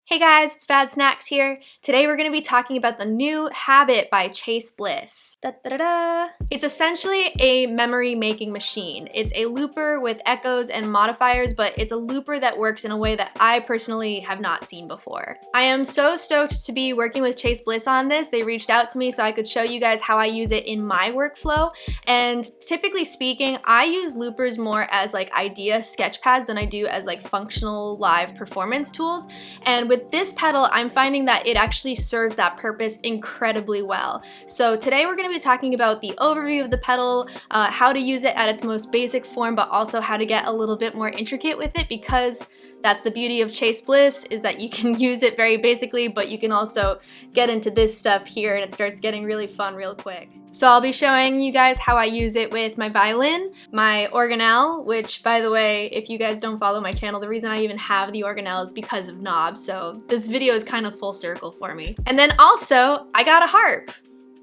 Hey guys, it's Bad Snacks here. Today we're going to be talking about the new Habit by Chase Bliss. Da-da-da-da. It's essentially a memory making machine. It's a looper with echoes and modifiers, but it's a looper that works in a way that I personally have not seen before. I am so stoked to be working with Chase Bliss on this. They reached out to me so I could show you guys how I use it in my workflow. And typically speaking, I use loopers more as like idea sketch pads than I do as like functional live performance tools. And with this pedal, I'm finding that it actually serves that purpose incredibly well. So today we're going to be talking about the overview of the pedal, how to use it at its most basic form, but also how to get a little bit more intricate with it, because that's the beauty of Chase Bliss, is that you can use it very basically, but you can also get into this stuff here and it starts getting really fun real quick. So I'll be showing you guys how I use it with my violin, my Organelle, which, by the way, if you guys don't follow my channel, the reason I even have the Organelle is because of knobs, so this video is kind of full circle for me. And then also, I got a harp.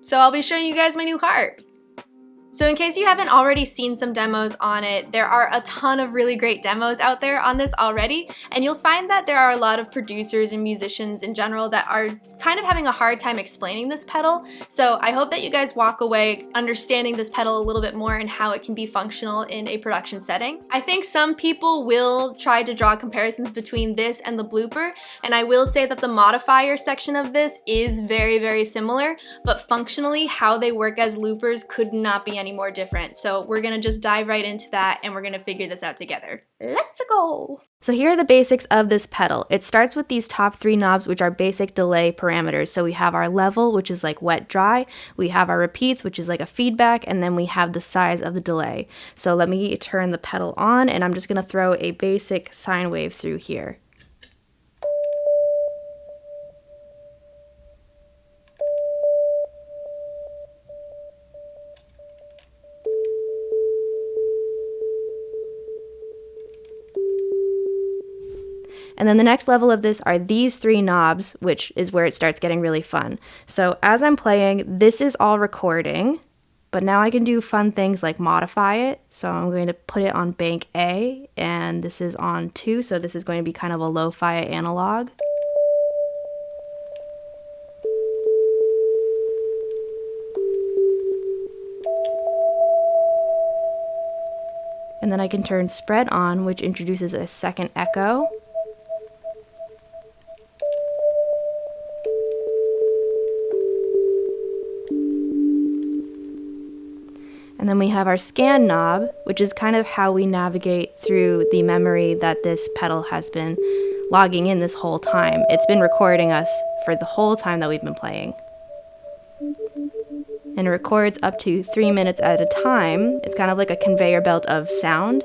So I'll be showing you guys my new harp. So in case you haven't already seen some demos on it, there are a ton of really great demos out there on this already, and you'll find that there are a lot of producers and musicians in general that are kind of having a hard time explaining this pedal. So I hope that you guys walk away understanding this pedal a little bit more and how it can be functional in a production setting. I think some people will try to draw comparisons between this and the blooper, and I will say that the modifier section of this is very, very similar, but functionally how they work as loopers could not be any more different. So we're gonna just dive right into that and we're gonna figure this out together. Let's go! So here are the basics of this pedal. It starts with these top three knobs, which are basic delay parameters. So we have our level, which is like wet, dry. We have our repeats, which is like a feedback, and then we have the size of the delay. So let me turn the pedal on and I'm just gonna throw a basic sine wave through here. And then the next level of this are these three knobs, which is where it starts getting really fun. So as I'm playing, this is all recording, but now I can do fun things like modify it. So I'm going to put it on bank A, and this is on 2, so this is going to be kind of a lo-fi analog. And then I can turn spread on, which introduces a second echo. And then we have our scan knob, which is kind of how we navigate through the memory that this pedal has been logging in this whole time. It's been recording us for the whole time that we've been playing. And it records up to 3 minutes at a time. It's kind of like a conveyor belt of sound.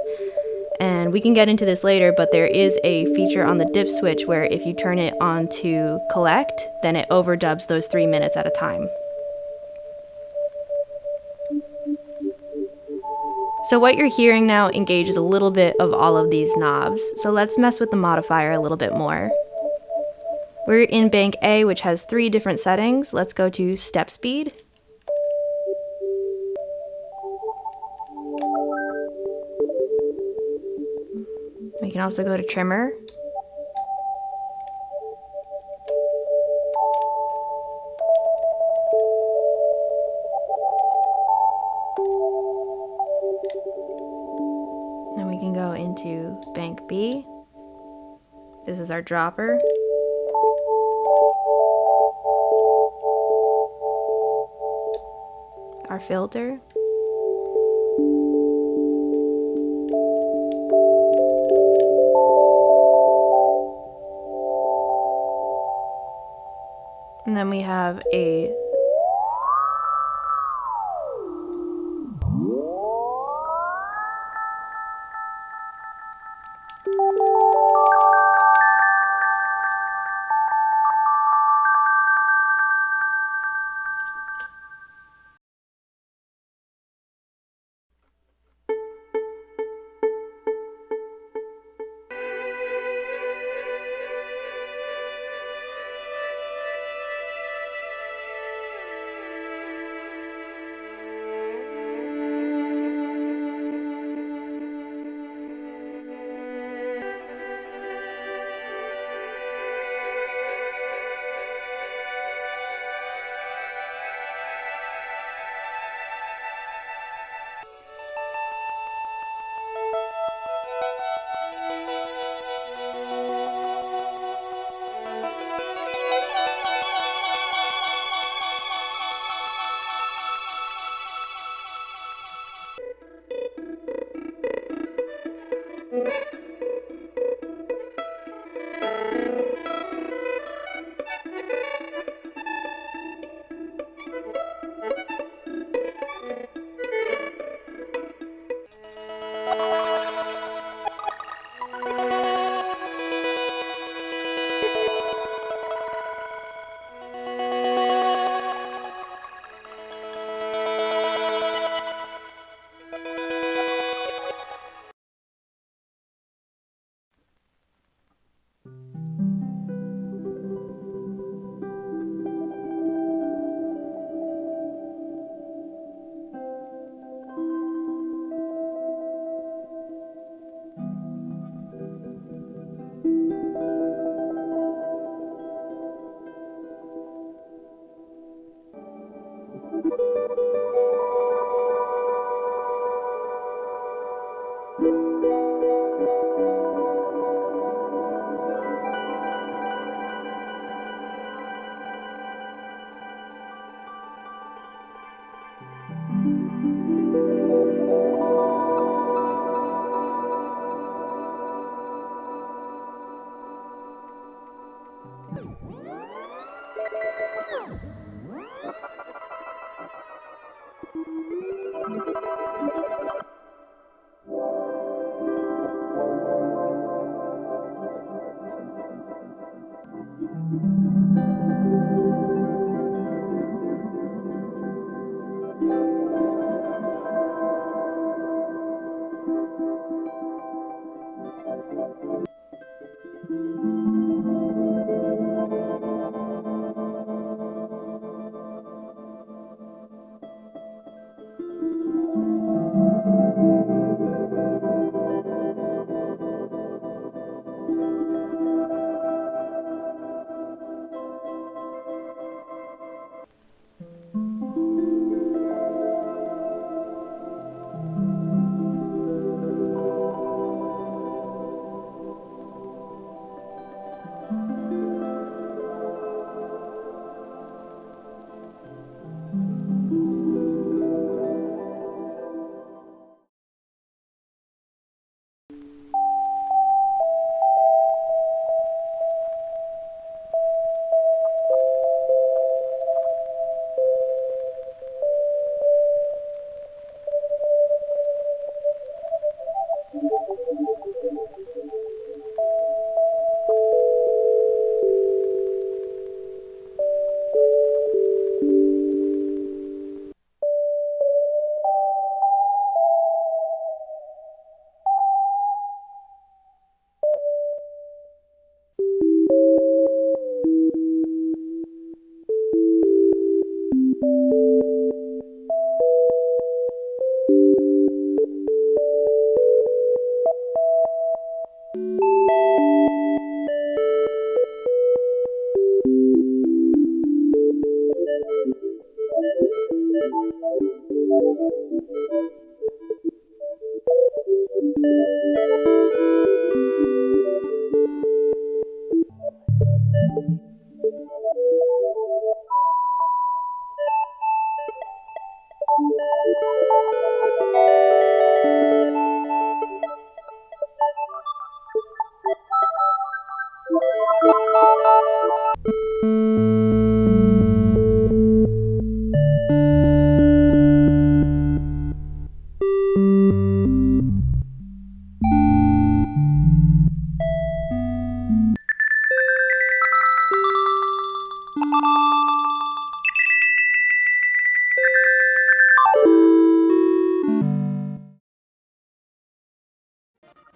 And we can get into this later, but there is a feature on the dip switch where if you turn it on to collect, then it overdubs those 3 minutes at a time. So what you're hearing now engages a little bit of all of these knobs. So let's mess with the modifier a little bit more. We're in bank A, which has 3 different settings. Let's go to step speed. We can also go to trimmer. And we can go into bank B. This is our dropper. Our filter. And then we have a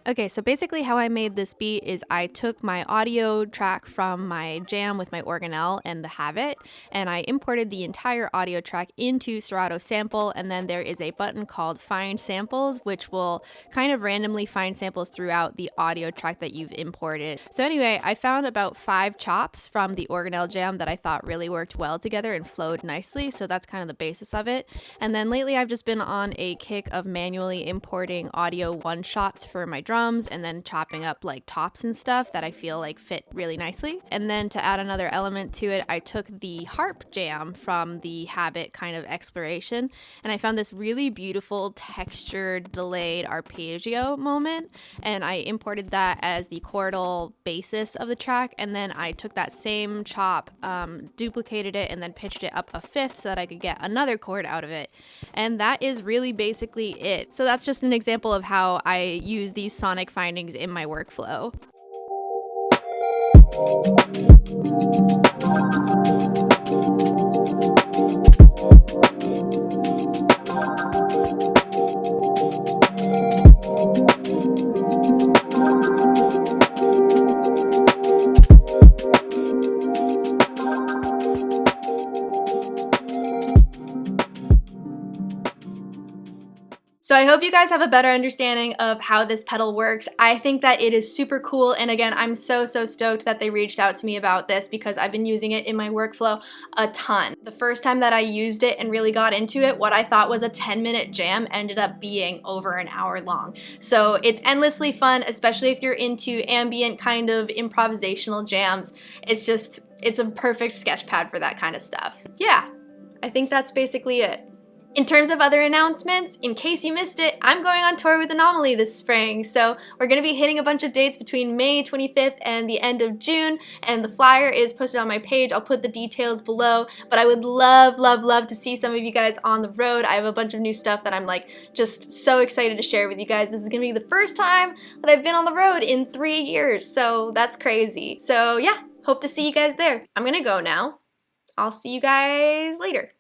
Okay, so basically how I made this beat is I took my audio track from my jam with my Organelle and the Habit, and I imported the entire audio track into Serato Sample, and then there is a button called Find Samples, which will kind of randomly find samples throughout the audio track that you've imported. So anyway, I found about 5 chops from the Organelle jam that I thought really worked well together and flowed nicely, so that's kind of the basis of it. And then lately I've just been on a kick of manually importing audio one-shots for my drums and then chopping up like tops and stuff that I feel like fit really nicely. And then to add another element to it, I took the harp jam from the Habit kind of exploration, and I found this really beautiful textured delayed arpeggio moment, and I imported that as the chordal basis of the track, and then I took that same chop, duplicated it, and then pitched it up a fifth so that I could get another chord out of it. And that is really basically it. So that's just an example of how I use these sonic findings in my workflow. So I hope you guys have a better understanding of how this pedal works. I think that it is super cool, and again, I'm so stoked that they reached out to me about this because I've been using it in my workflow a ton. The first time that I used it and really got into it, what I thought was a 10-minute jam ended up being over an hour long. So it's endlessly fun, especially if you're into ambient kind of improvisational jams. It's a perfect sketch pad for that kind of stuff. Yeah, I think that's basically it. In terms of other announcements, in case you missed it, I'm going on tour with Anomaly this spring, so we're going to be hitting a bunch of dates between May 25th and the end of June, and the flyer is posted on my page. I'll put the details below, but I would love, love, love to see some of you guys on the road. I have a bunch of new stuff that I'm like just so excited to share with you guys. This is going to be the first time that I've been on the road in 3 years, so that's crazy. So yeah, hope to see you guys there. I'm going to go now. I'll see you guys later.